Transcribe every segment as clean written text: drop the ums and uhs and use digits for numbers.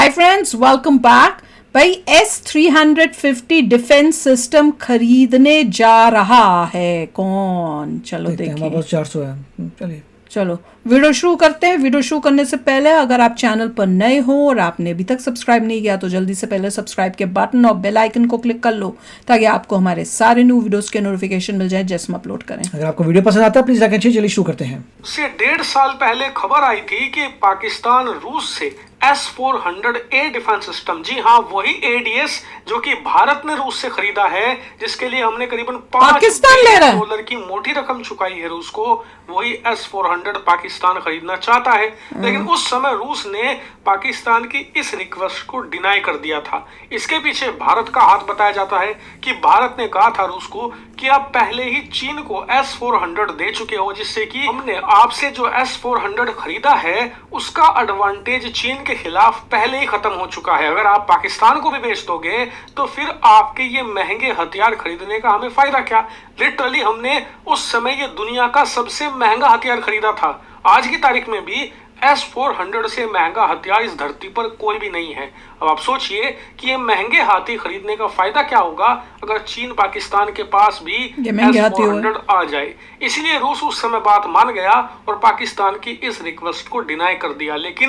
Hi friends, welcome back. भाई S-350 defence system खरीदने जा रहा है कौन? चलो देखते हैं, हमारे देखिए। पास 400 है। चलिए चलो वीडियो शुरू करते हैं। वीडियो शुरू करने से पहले अगर आप चैनल पर नए हो और आपने अभी तक सब्सक्राइब नहीं किया तो जल्दी से पहले सब्सक्राइब के बटन और बेल आइकन को क्लिक कर लो ताकि आपको हमारे सारे न्यू वीडियोस के नोटिफिकेशन मिल जाए जैसे हम अपलोड करें। अगर आपको वीडियो पसंद आता है प्लीज लाइक एंड शेयर। चलिए शुरू करते हैं। से 1.5 साल पहले खबर आई थी कि पाकिस्तान रूस से S-400A डिफेंस सिस्टम, जी हाँ वही ADS जो कि भारत ने रूस से खरीदा है, जिसके लिए हमने करीबन $5 बिलियन की मोटी रकम चुकाई है रूस को, वही S-400 पाकिस्तान खरीदना चाहता है। लेकिन उस समय रूस ने पाकिस्तान की इस रिक्वेस्ट को डिनाई कर दिया था। इसके पीछे भारत का हाथ बताया जाता है कि भारत ने कहा था रूस को कि आप पहले ही चीन को S-400 दे चुके हो, जिससे कि हमने आपसे जो S-400 खरीदा है उसका एडवांटेज चीन के खिलाफ पहले ही खत्म हो चुका है। अगर आप पाकिस्तान को भी बेच दोगे तो फिर आपके ये महंगे हथियार खरीदने का हमें फायदा क्या? लिटरली हमने उस समय ये दुनिया का सबसे महंगा हथियार खरीदा था। आज की तारीख में भी S-400 से महंगा हथियार इस धरती पर कोई भी नहीं है। अब आप सोचिए कि ये महंगे हाथी खरीदने का फायदा क्या होगा अगर चीन पाकिस्तान के पास भी S-400 आ जाए। इसलिए रूस उस समय बात मान गया और पाकिस्तान की इस रिक्वेस्ट को डिनाई कर दिया। लेकिन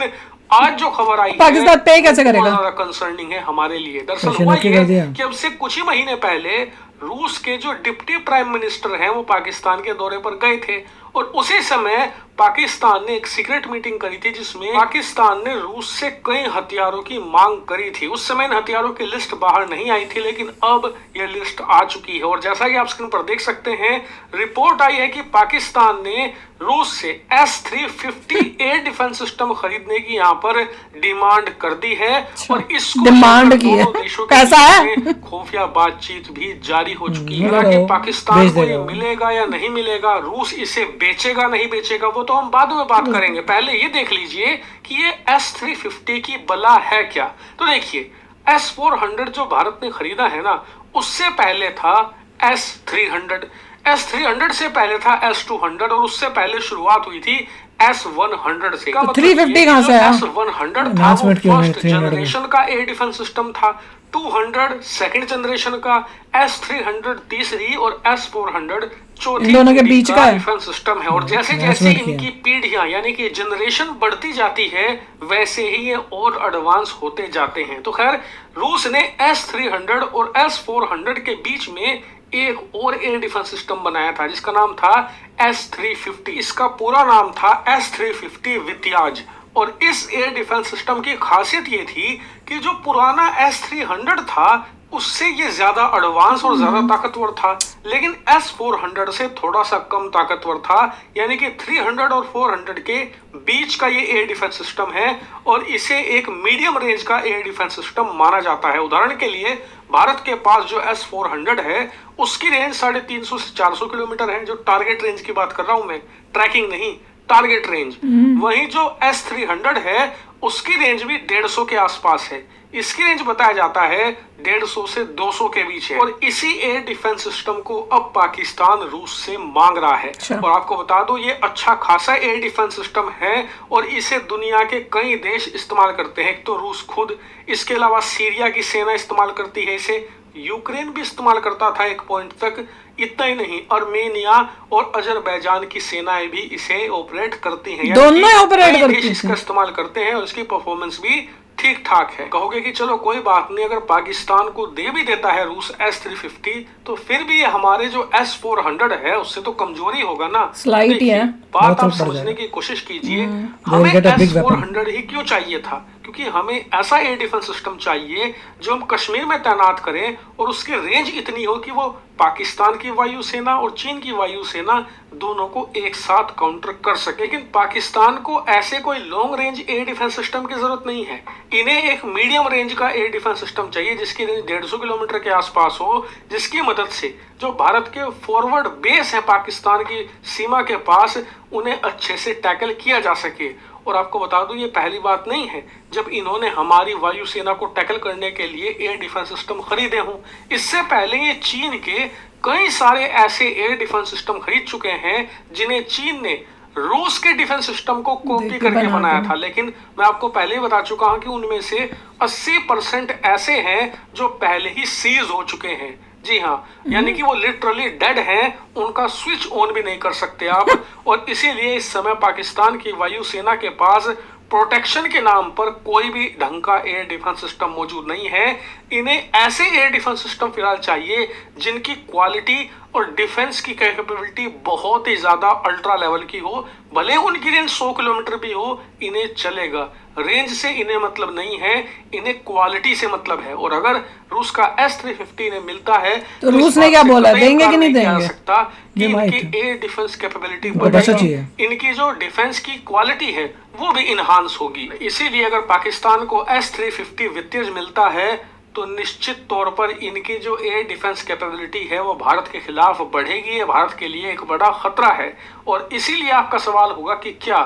आज जो खबर आई पाकिस्तान पे कैसे करेगा? ज्यादा कंसर्निंग है हमारे लिए। दरअसल हुआ ये कि अब से कुछ ही महीने पहले रूस के जो डिप्टी प्राइम मिनिस्टर हैं वो पाकिस्तान के दौरे पर गए थे और उसी समय पाकिस्तान ने एक सीक्रेट मीटिंग करी थी जिसमें पाकिस्तान ने रूस से कई हथियारों की मांग करी थी। उस समय इन हथियारों की लिस्ट बाहर नहीं आई थी, लेकिन अब यह लिस्ट आ चुकी है। और जैसा कि आप स्क्रीन पर देख सकते हैं, रिपोर्ट आई है कि पाकिस्तान ने रूस से S-350A डिफेंस सिस्टम खरीदने की यहाँ पर डिमांड कर दी है और इसको डिमांड की है, पैसा है। खुफिया बातचीत भी जारी हो चुकी है कि पाकिस्तान को ये मिलेगा या नहीं मिलेगा, रूस इसे बेचेगा नहीं बेचेगा, वो तो हम बाद में बात करेंगे। पहले ये देख लीजिए कि ये S-350 की बला है क्या। तो देखिए, S-400 जो भारत ने खरीदा है ना, उससे पहले था S-300 से पहले था S-200 और उससे पहले शुरुआत हुई थी S-100 से। 350 कहां से आया? S-100 था वो फर्स्ट जनरेशन का एयर डिफेंस सिस्टम था, 200 सेकंड जनरेशन का, S-300 तीसरी और S-400 चौथी दोनों के बीच का डिफेंस सिस्टम है। और जैसे जैसे इनकी पीढ़ियां यानी कि जनरेशन बढ़ती जाती है वैसे ही ये और एडवांस होते जाते हैं। तो खैर, रूस ने S-300 और S-400 के बीच में एक और एयर डिफेंस सिस्टम बनाया था जिसका नाम था S-350। इसका पूरा नाम था S-350 वित्याज। और इस एयर डिफेंस सिस्टम की खासियत ये थी कि जो पुराना S-300 था उससे ये ज्यादा एडवांस और ज्यादा ताकतवर था, लेकिन S-400 से थोड़ा सा कम ताकतवर था। यानी कि 300 और 400 के बीच का ये एयर डिफेंस सिस्टम है और इसे एक मीडियम रेंज का एयर डिफेंस सिस्टम माना जाता है। उदाहरण के लिए भारत के पास जो S-400 है उसकी रेंज 350 से 400 किलोमीटर है। जो टारगेट रेंज की बात कर रहा हूं मैं, ट्रैकिंग नहीं, टारगेट रेंज। वहीं जो S-300 है उसकी रेंज भी 150 के आसपास है। इसकी रेंज बताया जाता है 150 से 200 के बीच है। और इसी एयर डिफेंस सिस्टम को अब पाकिस्तान रूस से मांग रहा है। और आपको बता दो, ये अच्छा खासा एयर डिफेंस सिस्टम है और इसे दुनिया के कई देश इस्तेमाल करते हैं। एक तो रूस खुद, इसके अलावा सीरिया की सेना इस्तेमाल करती है इसे, यूक्रेन भी इस्तेमाल करता था एक पॉइंट तक। इतना ही नहीं, आर्मेनिया और अजरबैजान की सेनाएं भी इसे ऑपरेट करती हैं। दोनों ऑपरेट करती हैं, इसका इस्तेमाल करते हैं और इसकी परफॉर्मेंस भी ठीक ठाक है। कहोगे कि चलो कोई बात नहीं, अगर पाकिस्तान को दे भी देता है रूस S-350 तो फिर भी हमारे जो S-400 है उससे तो कमजोरी होगा ना। स्लाइट है। बात आप समझने की कोशिश कीजिए, हमें S-400 ही क्यों चाहिए था? क्योंकि हमें ऐसा एयर डिफेंस सिस्टम चाहिए जो हम कश्मीर में तैनात करें और उसकी रेंज इतनी हो कि वो पाकिस्तान की वायुसेना और चीन की वायुसेना दोनों को एक साथ काउंटर कर सके। लेकिन पाकिस्तान को ऐसे कोई long range air defence system की जरूरत नहीं है। इन्हें एक मीडियम रेंज का एयर डिफेंस सिस्टम चाहिए जिसकी रेंज 150 किलोमीटर के आसपास हो, जिसकी मदद से जो भारत के फॉरवर्ड बेस है पाकिस्तान की सीमा के पास, उन्हें अच्छे से टैकल किया जा सके। और आपको बता दूं, ये पहली बात नहीं है जब इन्होंने हमारी वायुसेना को टैकल करने के लिए एयर डिफेंस सिस्टम खरीदे हों। इससे पहले ये चीन के कई सारे ऐसे एयर डिफेंस सिस्टम खरीद चुके हैं जिन्हें चीन ने रूस के डिफेंस सिस्टम को कॉपी करके बनाया था, लेकिन मैं आपको पहले ही बता चुका हूं कि उनमें से 80% ऐसे हैं जो पहले ही सीज हो चुके हैं। जी हाँ, यानी कि वो लिटरली डेड हैं, उनका स्विच ऑन भी नहीं कर सकते आप। और इसीलिए इस समय पाकिस्तान की वायुसेना के पास प्रोटेक्शन के नाम पर कोई भी ढंग का एयर डिफेंस सिस्टम मौजूद नहीं है। इन्हें ऐसे एयर डिफेंस सिस्टम फिलहाल चाहिए जिनकी क्वालिटी और डिफेंस की कैपेबिलिटी बहुत ही ज्यादा अल्ट्रा लेवल की हो, भले उनकी रेंज 100 किलोमीटर भी हो, इन्हें चलेगा। रेंज से इन्हें मतलब नहीं है, इन्हें क्वालिटी से मतलब है। और अगर रूस का S-350 इन्हें मिलता है तो रूस ने क्या बोला, देंगे कि नहीं देंगे? सकता कि इनकी एयर डिफेंस कैपेबिलिटी बढ़ेगी, इनकी जो डिफेंस की क्वालिटी है वो भी इनहांस होगी। इसीलिए अगर पाकिस्तान को S-350 वित्तीय मिलता है तो निश्चित तौर पर इनकी जो एयर डिफेंस कैपेबिलिटी है वो भारत के खिलाफ बढ़ेगी। ये भारत के लिए एक बड़ा खतरा है। और इसीलिए आपका सवाल होगा कि क्या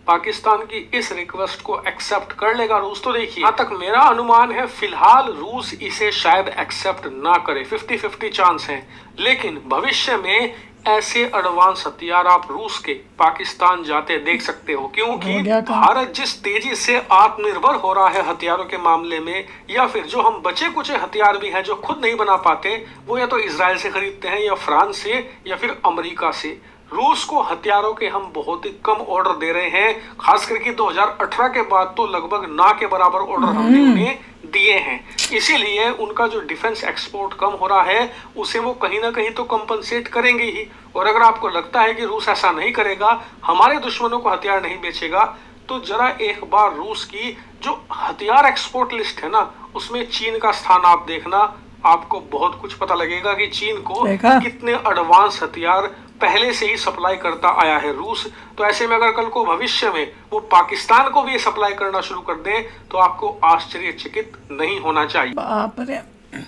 पाकिस्तान की इस रिक्वेस्ट को एक्सेप्ट कर लेगा रूस? तो देखिए, यहाँ तक मेरा अनुमान है फिलहाल रूस इसे शायद एक्सेप्ट ना करे, 50-50 चांस है। लेकिन भविष्य में ऐसे एडवांस हथियार आप रूस के पाकिस्तान जाते देख सकते हो, क्योंकि भारत जिस तेजी से आत्मनिर्भर हो रहा है हथियारों के मामले में, या फिर जो हम बचे कुचे हथियार भी हैं जो खुद नहीं बना पाते, वो या तो इजराइल से खरीदते हैं या फ्रांस से या फिर अमेरिका से। रूस को हथियारों के हम बहुत ही कम ऑर्डर दे रहे हैं, खास करके 2018 के बाद तो लगभग ना के बराबर ऑर्डर हमने उन्हें दिए हैं। इसीलिए उनका जो डिफेंस एक्सपोर्ट कम हो रहा है उसे वो कहीं ना कहीं तो कंपनसेट करेंगे ही। और अगर आपको लगता है कि रूस ऐसा नहीं करेगा, हमारे दुश्मनों को हथियार नहीं बेचेगा, तो जरा एक बार रूस की जो हथियार एक्सपोर्ट लिस्ट है ना, उसमें चीन का स्थान आप देखना, आपको बहुत कुछ पता लगेगा कि चीन को कितने एडवांस हथियार पहले से ही सप्लाई करता आया है रूस। तो ऐसे में अगर कल को भविष्य में वो पाकिस्तान को भी ये सप्लाई करना शुरू कर दे तो आपको आश्चर्यचकित नहीं होना चाहिए। बाप रे,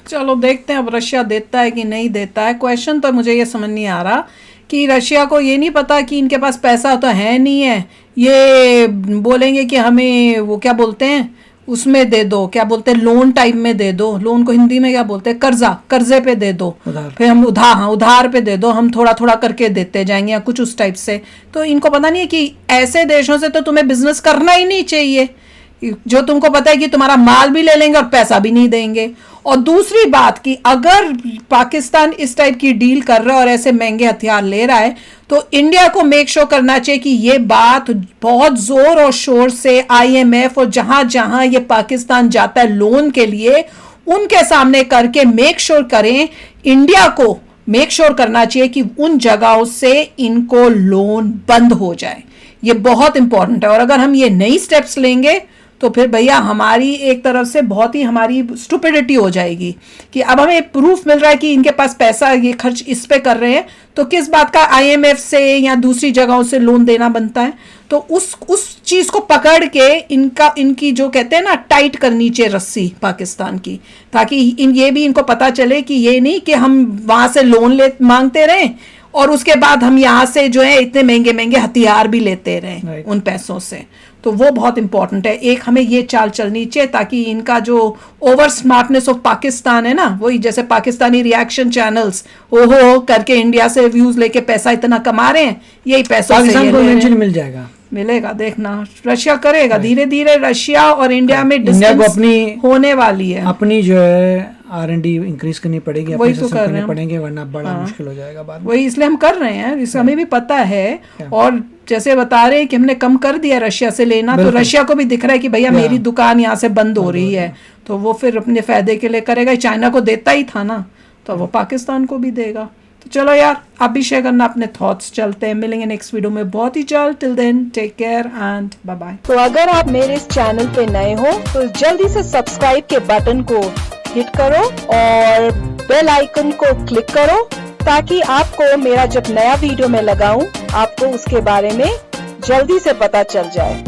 चलो देखते हैं अब रशिया देता है कि नहीं देता है। क्वेश्चन तो मुझे ये समझ नहीं आ रहा कि रशिया को ये नहीं पता कि इनके पास पैसा तो है नहीं है, ये बोलेंगे कि हमें वो क्या बोलते हैं उसमें दे दो, क्या बोलते हैं लोन टाइप में दे दो, लोन को हिंदी में क्या बोलते हैं, कर्जे पे दे दो, फिर हम उधार पे दे दो, हम थोड़ा थोड़ा करके देते जाएंगे या कुछ उस टाइप से। तो इनको पता नहीं है कि ऐसे देशों से तो तुम्हें बिजनेस करना ही नहीं चाहिए, जो तुमको पता है कि तुम्हारा माल भी ले लेंगे और पैसा भी नहीं देंगे। और दूसरी बात कि अगर पाकिस्तान इस टाइप की डील कर रहा है और ऐसे महंगे हथियार ले रहा है तो इंडिया को मेक श्योर करना चाहिए कि ये बात बहुत जोर और शोर से IMF और जहां जहां ये पाकिस्तान जाता है लोन के लिए उनके सामने करके मेक श्योर करें, इंडिया को मेक श्योर करना चाहिए कि उन जगहों से इनको लोन बंद हो जाए। ये बहुत इंपॉर्टेंट है। और अगर हम ये नई स्टेप्स लेंगे तो फिर भैया हमारी एक तरफ से बहुत ही हमारी स्टुपिडिटी हो जाएगी कि अब हमें प्रूफ मिल रहा है कि इनके पास पैसा ये खर्च इस पे कर रहे हैं, तो किस बात का IMF से या दूसरी जगहों से लोन देना बनता है। तो उस चीज को पकड़ के इनकी जो कहते हैं ना टाइट करनी चाहिए रस्सी पाकिस्तान की, ताकि ये भी इनको पता चले कि ये नहीं कि हम वहां से लोन मांगते रहें और उसके बाद हम यहाँ से जो है इतने महंगे महंगे हथियार भी लेते रहे उन पैसों से। तो वो बहुत इंपॉर्टेंट है। एक हमें ये चाल चलनी चाहिए ताकि इनका जो ओवर स्मार्टनेस ऑफ पाकिस्तान है ना, वही जैसे पाकिस्तानी रिएक्शन चैनल्स ओहो करके इंडिया से व्यूज लेके पैसा इतना कमा रहे हैं, यही पैसा मिल जाएगा, मिलेगा। देखना रशिया करेगा धीरे धीरे, रशिया और इंडिया में डिस्टेंस अपनी होने वाली है, अपनी जो है R&D इंक्रीज करनी पड़ेगी, वही तो कर रहे हैं पड़ेंगे, वरना बड़ा मुश्किल हो जाएगा बाद में। वही इसलिए हम कर रहे हैं, इसका हमें भी पता है। और जैसे बता रहे हैं कि हमने कम कर दिया रशिया से लेना, तो रशिया को भी दिख रहा है कि भैया मेरी दुकान यहाँ से बंद हो रही है, तो वो फिर अपने फायदे के लिए करेगा। चाइना को देता ही था ना, तो वो पाकिस्तान को भी देगा। तो चलो यार, आप भी शेयर करना अपने थॉट्स। चलते हैं, मिलेंगे नेक्स्ट वीडियो में बहुत ही जल्द। Till then take care and bye bye. तो अगर आप मेरे इस चैनल पे नए हो तो जल्दी से सब्सक्राइब के बटन को हिट करो और बेल आइकन को क्लिक करो, ताकि आपको मेरा जब नया वीडियो मैं लगाऊं आपको उसके बारे में जल्दी से पता चल जाए।